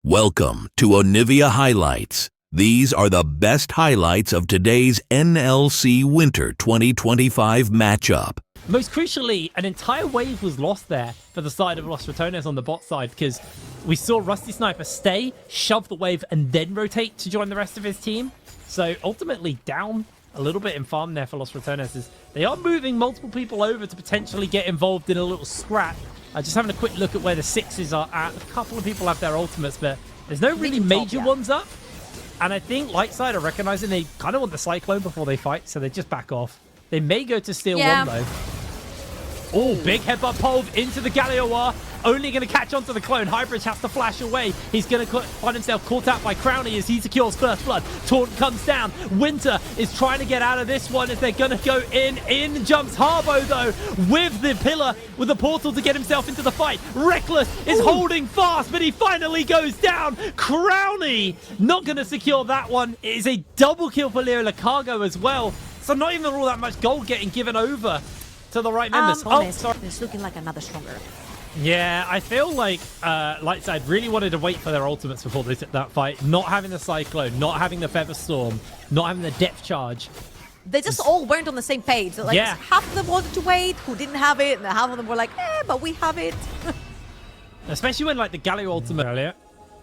Welcome to Onivia Highlights. These are the best highlights of today's NLC Winter 2025 matchup. Most crucially, an entire wave was lost there for the side of Los Ratones on the bot side because we saw Rusty Sniper stay, shove the wave, and then rotate to join the rest of his team. So ultimately down a little bit in farm there for Los Ratones as they are moving multiple people over to potentially get involved in a little scrap. Just having a quick look at where the sixes are at. A couple of people have their ultimates, but there's no really major ones up. And I think Lightside are recognizing they kind of want the Cyclone before they fight, so they just back off. They may go to steal one, though. Oh, big headbutt pole into the Galioar. Only going to catch onto the clone. Highbridge has to flash away. He's going to find himself caught out by Crowny as he secures first blood. Taunt comes down. Winter is trying to get out of this one as they're going to go in. In jumps Harbo, though, with the pillar, with the portal to get himself into the fight. Reckless is holding fast, but he finally goes down. Crowny not going to secure that one. It is a double kill for Leo Lacargo as well. So not even all that much gold getting given over to the right members. Sorry. It's looking like another stronger. Yeah, I feel like Lightside really wanted to wait for their ultimates before they took that fight. Not having the Cyclone, not having the Feather Storm, not having the Depth Charge. They just all weren't on the same page. Like, half of them wanted to wait, who didn't have it, and half of them were like, but we have it. Especially when, like, the Galio ultimate earlier.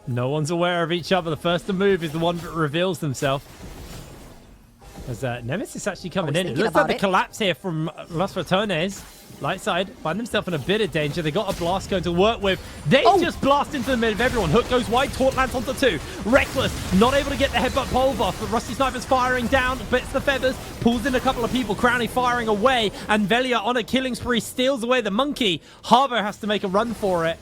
No one's aware of each other. The first to move is the one that reveals themselves. As Nemesis actually coming in. It looks like the collapse here from Los Ratones. Lightside find themselves in a bit of danger. They got a blast going to work with. They just blast into the middle of everyone. Hook goes wide. Taunt lands onto two. Reckless not able to get the headbutt pole off. But Rusty Sniper's firing down. Bits the feathers. Pulls in a couple of people. Crowny firing away. And Velia on a killing spree steals away the monkey. Harbo has to make a run for it.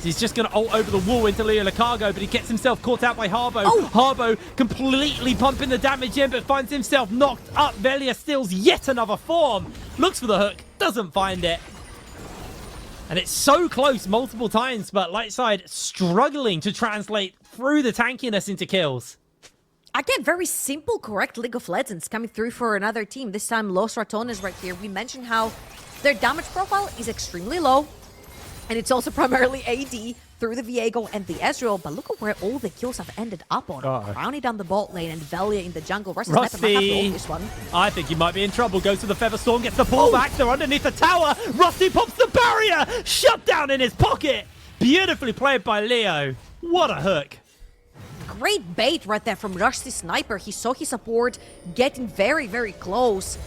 He's just going to ult over the wall into Leo Lacargo, but he gets himself caught out by Harbo. Harbo completely pumping the damage in, but finds himself knocked up. Velia steals yet another form. Looks for the hook, doesn't find it. And it's so close multiple times, but Lightside struggling to translate through the tankiness into kills. Again, very simple, correct League of Legends coming through for another team. This time, Los Ratones right here. We mentioned how their damage profile is extremely low. And it's also primarily AD through the Viego and the Ezreal. But look at where all the kills have ended up on. Brownie down the bot lane and Velia in the jungle. Rusty might have to ult this one. I think he might be in trouble. Goes to the Feather Storm, gets the ball back. They're underneath the tower. Rusty pops the barrier. Shut down in his pocket. Beautifully played by Leo. What a hook. Great bait right there from Rusty Sniper. He saw his support getting very, very close.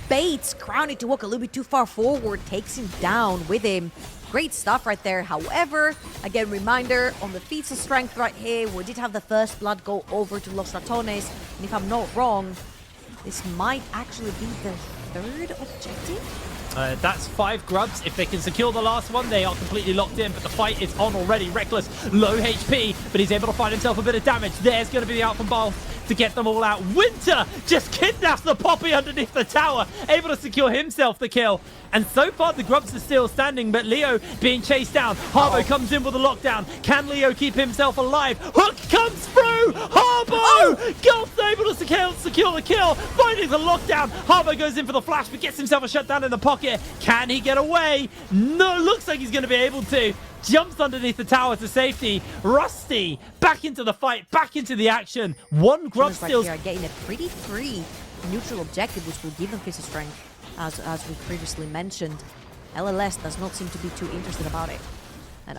Baits Crowny to walk a little bit too far forward. Takes him down with him. Great stuff right there. However, again, reminder on the feats of strength right here, we did have the first blood go over to Los Ratones. And if I'm not wrong, this might actually be the third objective. That's 5 grubs. If they can secure the last one, they are completely locked in, but the fight is on already. Reckless, low HP, but he's able to find himself a bit of damage. There's going to be the outcome ball to get them all out. Winter just kidnaps the Poppy underneath the tower, able to secure himself the kill. And so far, the grubs are still standing, but Leo being chased down. Harbo comes in with a lockdown. Can Leo keep himself alive? Hook comes through! Harbo! Gulf's able to secure the kill, finding the lockdown. Harbo goes in for the flash, but gets himself a shutdown in the pocket. Can he get away? No, looks like he's going to be able to. Jumps underneath the tower to safety. Rusty back into the fight, back into the action. One grub still getting a pretty free neutral objective, which will give them piece of strength, as we previously mentioned. LLS does not seem to be too interested about it. And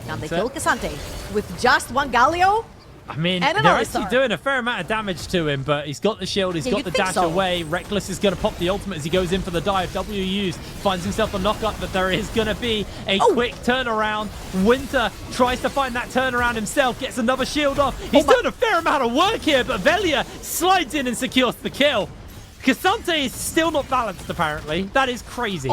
now they kill Cassante with just one Galio. I mean, they're actually doing a fair amount of damage to him, but he's got the shield, he's got the dash away. Reckless is going to pop the ultimate as he goes in for the dive. WUs finds himself a knock-up, but there is going to be a quick turnaround. Winter tries to find that turnaround himself, gets another shield off. He's doing a fair amount of work here, but Velia slides in and secures the kill. Cassante is still not balanced, apparently. That is crazy.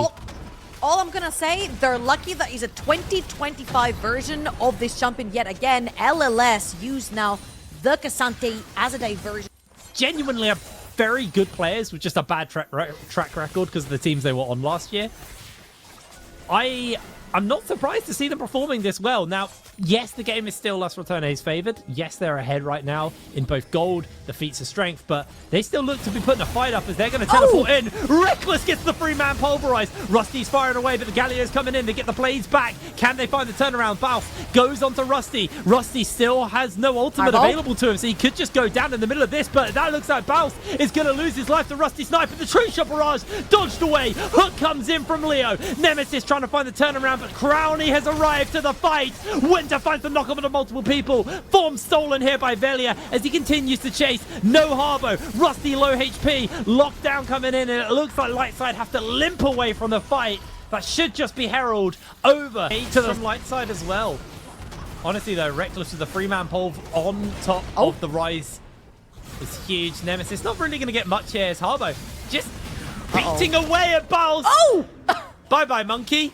All I'm gonna say, they're lucky that is a 2025 version of this champion yet again. LLS used now the Cassante as a diversion. Genuinely are very good players with just a bad track record because of the teams they were on last year. I'm not surprised to see them performing this well. Now, Yes, the game is still Los Ratones favored. Yes, they're ahead right now in both gold, the feats of strength, but they still look to be putting a fight up as they're going to teleport in. Reckless gets the free-man pulverized. Rusty's firing away, but the Galio's coming in. They get the blades back. Can they find the turnaround? Baus goes onto Rusty. Rusty still has no ultimate available to him, so he could just go down in the middle of this, but that looks like Baus is going to lose his life to Rusty Sniper. The tree shot barrage dodged away. Hook comes in from Leo. Nemesis trying to find the turnaround, but Crowley has arrived to the fight. Winter finds the knock-off of multiple people. Form stolen here by Velia as he continues to chase. No Harbo. Rusty low HP. Lockdown coming in, and it looks like Lightside have to limp away from the fight. That should just be Herald over to the Lightside as well. Honestly, though, Reckless with the free-man pole on top of the Rise is huge. Nemesis not really going to get much here as Harbo just beating away at Baus. Bye-bye, Monkey.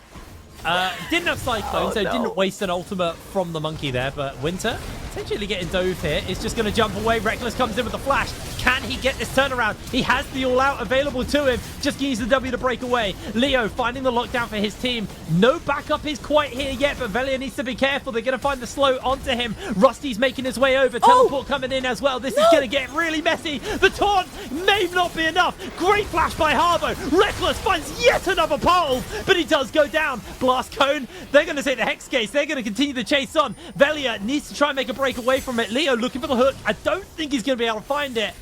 Didn't have Cyclone, so didn't waste an ultimate from the Monkey there, but Winter potentially getting dove here. Is just going to jump away. Reckless comes in with the flash. Can he get this turnaround? He has the all-out available to him. Just use the W to break away. Leo finding the lockdown for his team. No backup is quite here yet, but Velia needs to be careful. They're going to find the slow onto him. Rusty's making his way over. Teleport coming in as well. This is going to get really messy. The taunt may not be enough. Great flash by Harbo. Reckless finds yet another pole, but he does go down. Blast cone. They're going to take the Hex case. They're going to continue the chase on. Velia needs to try and make a break away from it. Leo looking for the hook. I don't think he's going to be able to find it.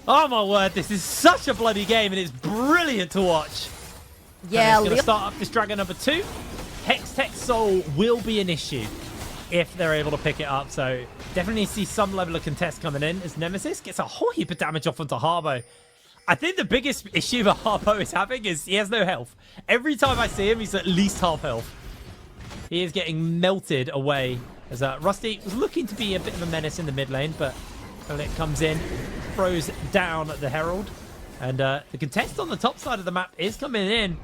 Oh my word, this is such a bloody game and it's brilliant to watch. Yeah, going to start up this Dragon number 2. Hextech Soul will be an issue if they're able to pick it up, so definitely see some level of contest coming in as Nemesis gets a whole heap of damage off onto Harbo. I think the biggest issue that Harbo is having is he has no health. Every time I see him, he's at least half health. He is getting melted away as Rusty was looking to be a bit of a menace in the mid lane, but it comes in, throws down the Herald, and the contest on the top side of the map is coming in.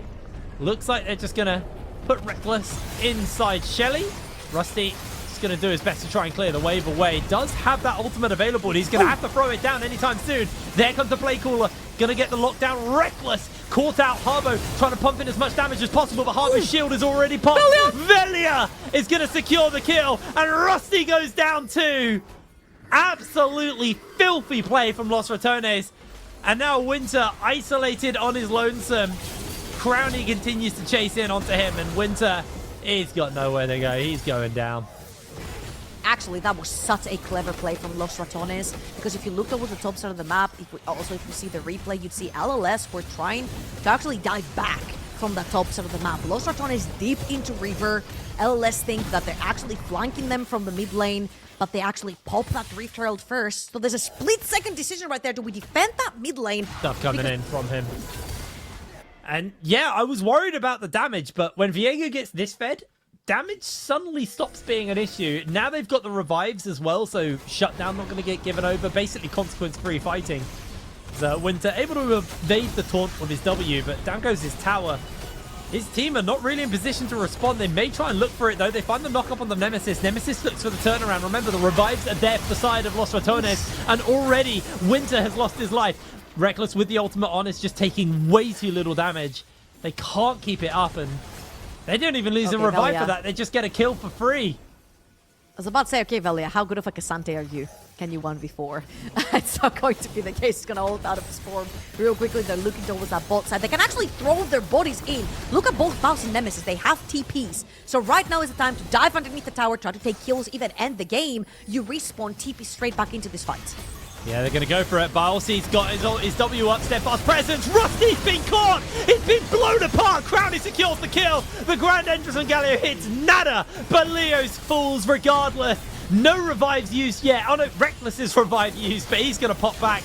Looks like they're just going to put Reckless inside Shelly. Rusty is going to do his best to try and clear the wave away. Does have that ultimate available, and he's going to have to throw it down anytime soon. There comes the play caller. Going to get the lockdown. Reckless caught out. Harbo trying to pump in as much damage as possible, but Harbo's shield is already popped. Velia is going to secure the kill, and Rusty goes down too. Absolutely filthy play from Los Ratones. And now Winter isolated on his lonesome. Crowley continues to chase in onto him, and Winter, he's got nowhere to go. He's going down. Actually, that was such a clever play from Los Ratones, because if you look over the top side of the map, if you see the replay, you'd see LLS were trying to actually dive back from the top side of the map. Los Ratones deep into River. LLS think that they're actually flanking them from the mid lane, but they actually pop that Rift Herald first. So there's a split-second decision right there. Do we defend that mid lane? Stuff coming in from him. And yeah, I was worried about the damage, but when Viego gets this fed, damage suddenly stops being an issue. Now they've got the revives as well, so Shutdown not going to get given over. Basically consequence-free fighting. So Winter able to evade the taunt with his W, but down goes his tower. His team are not really in position to respond. They may try and look for it, though. They find the knock-up on the Nemesis. Nemesis looks for the turnaround. Remember, the revives are there for the side of Los Ratones, and already Winter has lost his life. Reckless with the ultimate on is just taking way too little damage. They can't keep it up, and they don't even lose a revive for that. They just get a kill for free. I was about to say, okay, Velia, how good of a Cassante are you? Can you 1v4? It's not going to be the case. It's going to hold out of his form real quickly. They're looking towards that bot side. They can actually throw their bodies in. Look at both Baus and Nemesis. They have TPs. So right now is the time to dive underneath the tower, try to take kills, even end the game. You respawn, TP straight back into this fight. Yeah, they're going to go for it. Biolsi's got his W up, steadfast presence. Rusty's been caught. He's been blown apart. Crowley secures the kill. The Grand Entrance on Galio hits nada, but Leo's falls regardless. No revives used yet. Oh no, Reckless's revive used, but he's going to pop back.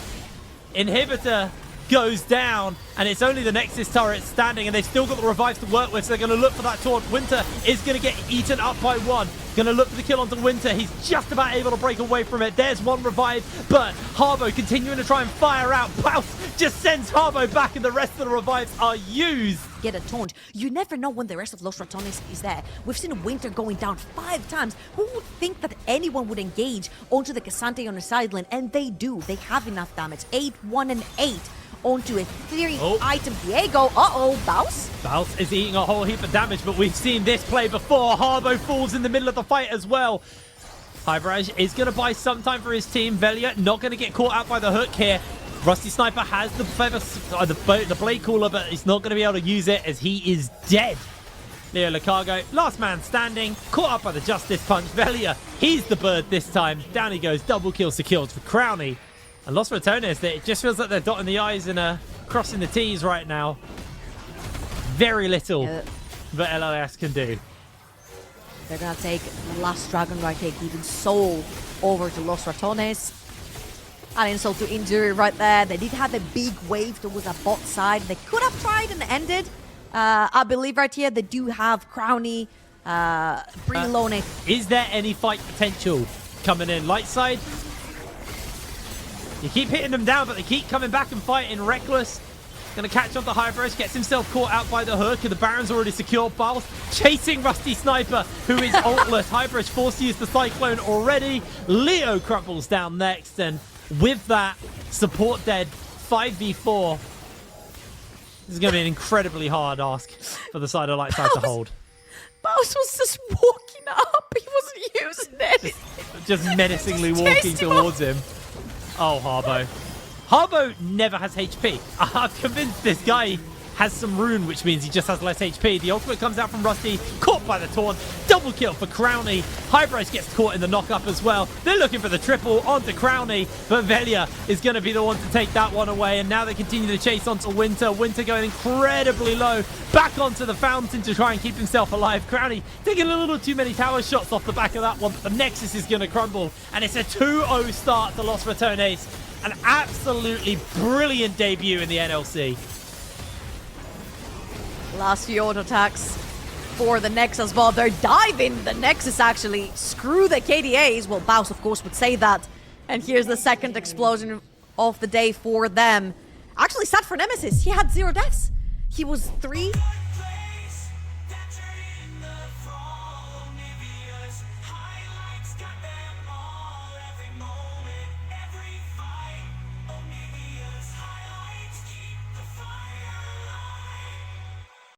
Inhibitor goes down, and it's only the Nexus turret standing, and they've still got the revives to work with, so they're going to look for that taunt. Winter is going to get eaten up by one. Going to look for the kill onto Winter. He's just about able to break away from it. There's one revive, but Harbo continuing to try and fire out. Baus just sends Harbo back, and the rest of the revives are used. Get a taunt. You never know when the rest of Los Ratones is there. We've seen Winter going down 5 times. Who would think that anyone would engage onto the Cassante on the side lane? And they do. They have enough damage. 8, 1, and 8 onto a 3-item Diego. Uh-oh, Baus? Baus is eating a whole heap of damage, but we've seen this play before. Harbo falls in the middle of the fight as well. Hybraj is going to buy some time for his team. Velia not going to get caught out by the hook here. Rusty Sniper has the feather, the blade cooler, but he's not going to be able to use it as he is dead. Leo Lacargo, last man standing, caught up by the Justice Punch. Velia, he's the bird this time. Down he goes, double kill secured for Crownie. And Los Ratones, it just feels like they're dotting the I's and crossing the T's right now. Very little that LLS can do. They're going to take the last Dragon right here, giving Soul over to Los Ratones. An insult to injury right there. They did have a big wave towards that bot side. They could have tried and ended. I believe right here they do have Crownie preloaded. Is there any fight potential coming in? Lightside, you keep hitting them down, but they keep coming back and fighting. Reckless gonna catch on to Hybris, gets himself caught out by the hook, and the Baron's already secured. Baus chasing Rusty Sniper, who is ultless. Hybris forced to use the Cyclone already. Leo crumbles down next, and with that, support dead, 5v4. This is going to be an incredibly hard ask for the side of Lightside to hold. Baus was just walking up. He wasn't using it. Just menacingly walking towards him. Oh, Harbo. Harbo never has HP. I'm convinced this guy has some rune, which means he just has less HP. The ultimate comes out from Rusty, caught by the taunt. Double kill for Crownie. Hybris gets caught in the knock-up as well. They're looking for the triple onto Crownie, but Velia is going to be the one to take that one away. And now they continue to chase onto Winter. Winter going incredibly low, back onto the fountain to try and keep himself alive. Crownie taking a little too many tower shots off the back of that one, but the Nexus is going to crumble. And it's a 2-0 start to Los Ratones. An absolutely brilliant debut in the NLC. Last few auto attacks for the Nexus, but they're diving the Nexus actually. Screw the KDAs. Well, Baus, of course, would say that. And here's the second explosion of the day for them. Actually, sad for Nemesis. He had 0 deaths. He was 3